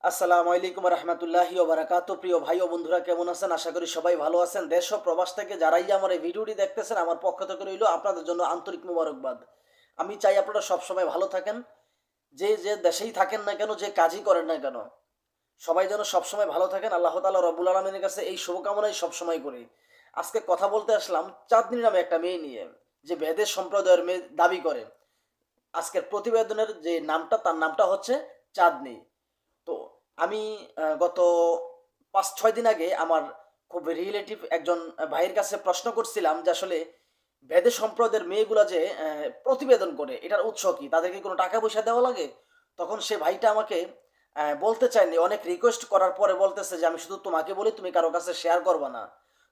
আসসালামু আলাইকুম রহমতুল্লাহি ওয়া বারাকাতুহু। প্রিয় ভাই ও বন্ধুরা, কেমন আছেন? আশা করি সবাই ভালো আছেন। দেশ ও প্রবাস থেকে যারাই আমার এই ভিডিওটি দেখতেছেন, আমার পক্ষ থেকে রইল আপনাদের জন্য আন্তরিক মোবারকবাদ। আমি চাই আপনারা সবসময় ভালো থাকেন। যে যে দেশেই থাকেন না কেন, যে কাজই করেন না কেন, সবাই যেন সবসময় ভালো থাকেন। আল্লাহ তাআলা রব্বুল আলামিনের কাছে এই শুভকামনাই সবসময় করি। আজকে কথা বলতে আসলাম চাঁদনী নামে একটা মেয়ে নিয়ে, যে বেদের সম্প্রদায়ের মেয়ে দাবি করে। আজকের প্রতিবেদনের যে নামটা, তার নামটা হচ্ছে চাঁদনী। তো আমি গত ৫-৬ দিন আগে আমার খুব রিলেটিভ একজন ভাইয়ের কাছে প্রশ্ন করছিলাম যে আসলে বেদে সম্প্রদায়ের মেয়েগুলা যে প্রতিবেদন করে, এটার উৎস কি? তাদেরকে কোনো টাকা পয়সা দেওয়া লাগে? তখন সে ভাইটা আমাকে বলতে চায়নি। অনেক রিকোয়েস্ট করার পরে বলতেছে যে, "আমি শুধু তোমাকে বলি, তুমি কারো কাছে শেয়ার করবা না।"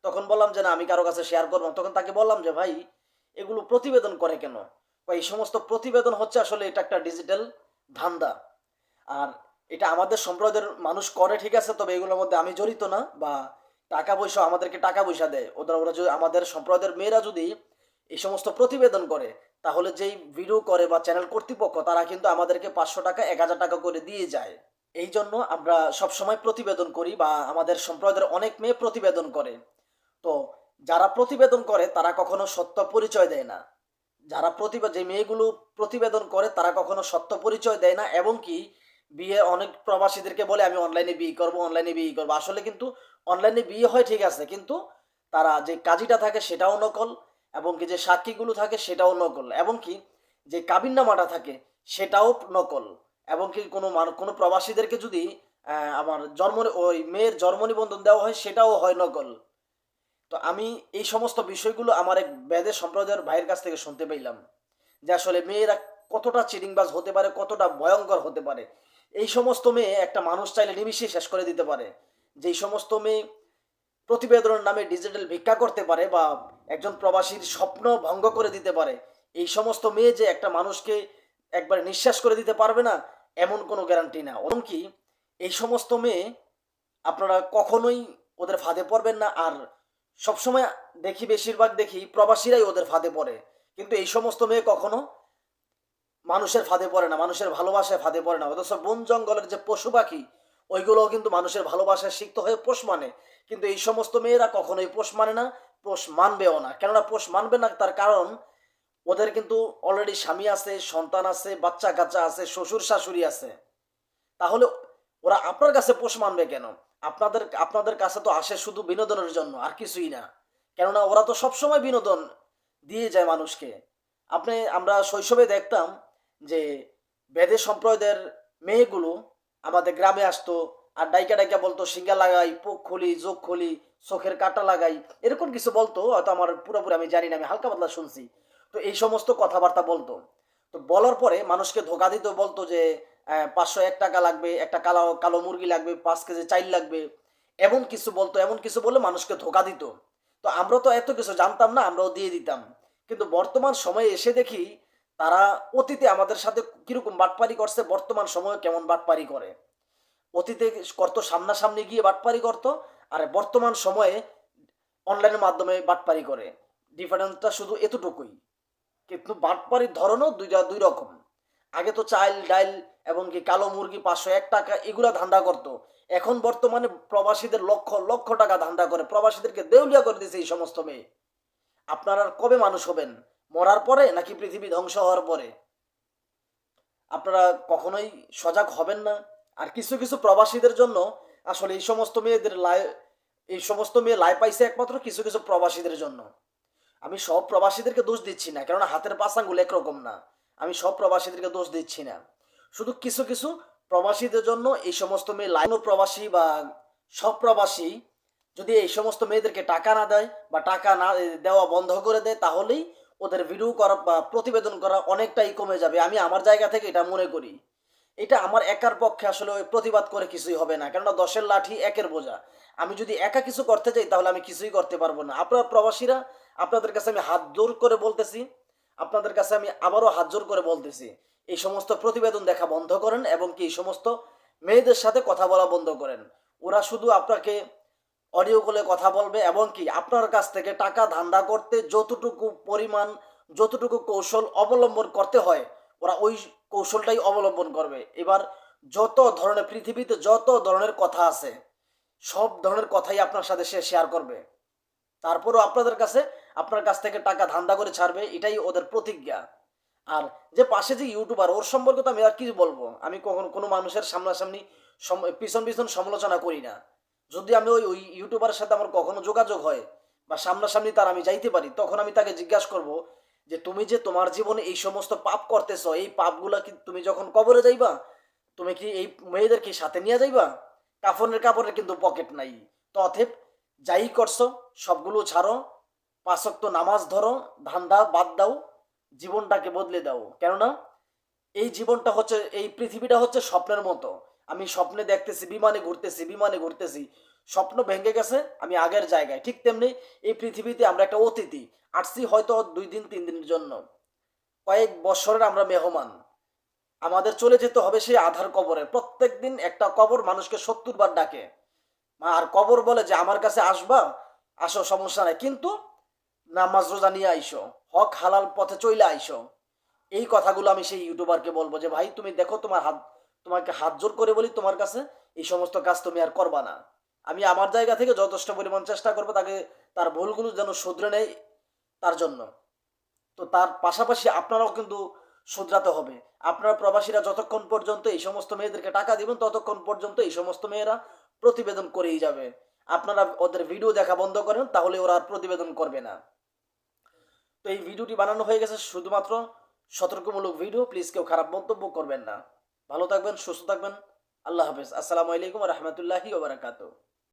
তখন বললাম যে, "না, আমি কারো কাছে শেয়ার করব না।" তখন তাকে বললাম যে, "ভাই, এগুলো প্রতিবেদন করে কেন?" কয়, "এই সমস্ত প্রতিবেদন হচ্ছে আসলে এটা একটা ডিজিটাল ধান্দা। আর এটা আমাদের সম্প্রদায়ের মানুষ করে, ঠিক আছে, তবে এগুলোর মধ্যে আমি জড়িত না, বা টাকা পয়সা আমাদেরকে টাকা পয়সা দেয় ওরা যদি আমাদের সম্প্রদায়ের মেয়েরা যদি এই সমস্ত প্রতিবেদন করে, তাহলে যেই ভিডিও করে বা চ্যানেল কর্তৃপক্ষ, তারা কিন্তু আমাদেরকে 500 টাকা 1000 টাকা করে দিয়ে যায়। এই জন্য আমরা সবসময় প্রতিবেদন করি, বা আমাদের সম্প্রদায়ের অনেক মেয়ে প্রতিবেদন করে। তো যারা প্রতিবেদন করে তারা কখনো সত্য পরিচয় দেয় না। যে মেয়েগুলো প্রতিবেদন করে তারা কখনো সত্য পরিচয় দেয় না, এবং কি বিয়ে অনেক প্রবাসীদেরকে বলে আমি অনলাইনে বিয়ে করব, অনলাইনে বিয়ে করব। আসলে কিন্তু অনলাইনে বিয়ে হয়, ঠিক আছে, কিন্তু তারা যে কাজীটা থাকে সেটাও নকল, এবং কি যে সাক্ষীগুলো থাকে সেটাও নকল, এবং কি যে কাবিননামাটা থাকে সেটাও নকল, এবং কি কোনো প্রবাসীদেরকে যদি আমার ওই মেয়ের জন্ম নিবন্ধন দেওয়া হয়, সেটাও হয় নকল। তো আমি এই সমস্ত বিষয়গুলো আমার এক বেদের সম্প্রদায়ের ভাইয়ের কাছ থেকে শুনতে পেলাম, যে আসলে মেয়েরা কতটা চিটিংবাজ হতে পারে, কতটা ভয়ঙ্কর হতে পারে। এই সমস্ত মেয়ে একটা মানুষ চাইলে নিমিষেই শেষ করে দিতে পারে। যেই সমস্ত মেয়ে প্রতিবেদনের নামে ডিজিটাল ভিক্ষা করতে পারে, বা একজন প্রবাসীর স্বপ্ন ভঙ্গ করে দিতে পারে, এই সমস্ত মেয়ে যে একটা মানুষকে একবার নিঃশ্বাস করে দিতে পারবে না, এমন কোনো গ্যারান্টি না। এমনকি এই সমস্ত মেয়ে আপনারা কখনোই ওদের ফাঁদে পড়বেন না। আর সবসময় বেশিরভাগ দেখি প্রবাসীরাই ওদের ফাঁদে পড়ে, কিন্তু এই সমস্ত মেয়ে কখনো মানুষের ফাঁদে পড়ে না, মানুষের ভালোবাসায় ফাঁদে পড়ে না। অথচ বন জঙ্গলের যে পশু পাখি, ওইগুলোও কিন্তু মানুষের ভালোবাসায় সিক্ত হয়ে পোষ মানে। কিন্তু এই সমস্ত মেয়েরা কখনোই পোষ মানে না, পোষ মানবেও না। কেননা পোষ মানবে না, তার কারণ ওদের কিন্তু অলরেডি স্বামী আছে, সন্তান আছে, বাচ্চা কাচ্চা আছে, শ্বশুর শাশুড়ি আছে। তাহলে ওরা আপনার কাছে পোষ মানবে কেন? আপনাদের কাছে তো আসে শুধু বিনোদনের জন্য, আর কিছুই না। কেননা ওরা তো সবসময় বিনোদন দিয়ে যায় মানুষকে। আমরা শৈশবে দেখতাম যে বেদে সম্প্রদায়ের মেয়েগুলো আমাদের গ্রামে আসতো, আর ডাইকা ডাইকা বলতো, "সিঙ্গা লাগাই, পোক খুলি, যোগ খুলি, চোখের কাটা লাগাই", এরকম কিছু বলতো। হয়তো আমার পুরোপুরি আমি জানি না, আমি হালকা পাতলা শুনছি। তো এই সমস্ত কথাবার্তা বলতো। তো বলার পরে মানুষকে ধোকা দিত, বলতো যে 501 টাকা লাগবে, একটা কালো কালো মুরগি লাগবে, 5 কেজি চাইল লাগবে, এমন কিছু বলতো। এমন কিছু বলে মানুষকে ধোকা দিত। তো আমরা তো এত কিছু জানতাম না, আমরাও দিয়ে দিতাম। কিন্তু বর্তমান সময়ে এসে দেখি তারা অতীতে আমাদের সাথে কিরকম বাটপারি করছে, বর্তমান সময়ে কেমন বাটপারি করে। অতীতে করতো সামনাসামনি গিয়ে বাটপারি করতো, আর বর্তমান সময়ে অনলাইনের মাধ্যমে বাটপারি করে। ডিফারেন্সটা শুধু এতটুকুই। কিন্তু বাটপারির ধরনও দুই রকম। আগে তো চাইল ডাইল এবং কি কালো মুরগি 501 টাকা এগুলা ধান্দা করতো। এখন বর্তমানে প্রবাসীদের লক্ষ লক্ষ টাকা ধান্দা করে, প্রবাসীদেরকে দেউলিয়া করে দিয়েছে এই সমস্ত মেয়ে। আপনারা আর কবে মানুষ হবেন? মরার পরে নাকি পৃথিবী ধ্বংস হওয়ার পরে? আপনারা কখনোই সজাগ হবেন না। আর কিছু কিছু প্রবাসীদের জন্য আসলে এই সমস্ত মেয়ে লাই পাইছে একমাত্র কিছু কিছু প্রবাসীদের জন্য। আমি সব প্রবাসীদেরকে দোষ দিচ্ছি না, কেননা হাতের পাঁচ আঙ্গুল একরকম না। আমি সব প্রবাসীদেরকে দোষ দিচ্ছি না। শুধু কিছু কিছু প্রবাসীদের জন্য এই সমস্ত মেয়ে লাইনও প্রবাসী বা সব প্রবাসী যদি এই সমস্ত মেয়েদেরকে টাকা না দেয়, বা টাকা না দেওয়া বন্ধ করে দেয়, তাহলেই ওদের ভিডিও করা বা প্রতিবেদন করা অনেকটাই কমে যাবে। আমি আমার জায়গা থেকে এটা মনে করি। এটা আমার একার পক্ষে আসলে ওই প্রতিবাদ করে কিছুই হবে না, কেননা 10-এর লাঠি 1-এর বোঝা। আমি যদি একা কিছু করতে চাই তাহলে আমি কিছুই করতে পারবো না। আপনারা প্রবাসীরা, আপনাদের কাছে আমি হাত জোর করে বলতেছি, আপনাদের কাছে আমি আবারও হাত জোর করে বলতেছি, এই সমস্ত প্রতিবেদন দেখা বন্ধ করেন, এবং কি এই সমস্ত মেয়েদের সাথে কথা বলা বন্ধ করেন। ওরা শুধু আপনাকে অডিও কলে কথা বলবে, এবং কি আপনার কাছ থেকে টাকা ধান্দা করতে যতটুকু পরিমাণ, যতটুকু কৌশল অবলম্বন করতে হয়, ওরা ওই কৌশলটাই অবলম্বন করবে। এবার যত ধরনের পৃথিবীতে যত ধরনের কথা আছে সব ধরনের কথাই আপনার সাথে সে শেয়ার করবে। তারপরও আপনার কাছ থেকে টাকা ধান্দা করে ছাড়বে, এটাই ওদের প্রতিজ্ঞা। আর যে পাশে যে ইউটিউবার, ওর সম্পর্কে তো আমি আর কি বলবো। আমি কখনো কোনো মানুষের সামনাসামনি পিছন পিছন সমালোচনা করি না। যদি আমি ওই ওই ইউটিউবারের সাথে আমার কখনো যোগাযোগ হয় বা সামনাসামনি তার আমি যাইতে পারি, তখন আমি তাকে জিজ্ঞাসা করব যে তুমি যে তোমার জীবনে এই সমস্ত পাপ করতেছো, এই পাপগুলা কি তুমি যখন কবরে যাইবা, তুমি কি এই মেয়েদের কি সাথে নিয়ে যাইবা? কাপড়ের কিন্তু পকেট নাই। তো অথেব যাই করছো সবগুলো ছাড়ো, 5 ওয়াক্ত নামাজ ধরো, ধান্দা বাদ দাও, জীবনটাকে বদলে দাও। কেননা এই জীবনটা হচ্ছে, এই পৃথিবীটা হচ্ছে স্বপ্নের মতো। আমি স্বপ্নে দেখতেছি বিমানে ঘুরতেছি, স্বপ্ন ভেঙে গেছে, আমি আগের জায়গায়। ঠিক তেমনি এই পৃথিবীতে আমরা একটা অতিথি, আসছি হয়তো 2 দিন 3 দিনের জন্য, কয়েক বছরের আমরা মেহমান। আমাদের চলে যেতে হবে সেই আধার কবরে। প্রত্যেক দিন একটা কবর মানুষকে 70 বার ডাকে। আর কবর বলে যে আমার কাছে আসবা, আসো, সমস্যা নাই, কিন্তু নামাজ রোজা নিয়ে আইসো, হক হালাল পথে চইলে আইসো। এই কথাগুলো আমি সেই ইউটিউবারকে বলবো যে ভাই তুমি দেখো, তোমাকে হাত জোর করে বলি, তোমার কাছে এই সমস্ত কাজ তুমি আর করবা না। আমি আমার জায়গা থেকে যথেষ্ট পরিমাণ চেষ্টা করবো তাকে, তার ভুলগুলো যেন শুধরে নেয় তার জন্য। তো তার পাশাপাশি আপনারাও কিন্তু শুধরাতে হবে। আপনারা প্রবাসীরা যতক্ষণ পর্যন্ত এই সমস্ত মেয়েদেরকে টাকা দিবেন, ততক্ষণ পর্যন্ত এই সমস্ত মেয়েরা প্রতিবেদন করেই যাবে। আপনারা ওদের ভিডিও দেখা বন্ধ করেন, তাহলে ওরা আর প্রতিবেদন করবে না। তো এই ভিডিওটি বানানো হয়ে গেছে শুধুমাত্র সতর্কমূলক ভিডিও। প্লিজ কেউ খারাপ মন্তব্য করবেন না। ভালো থাকবেন, সুস্থ থাকবেন। আল্লাহ হাফেজ। আসসালামু আলাইকুম রহমতুল্লাহি ওয়া বারাকাতুহু।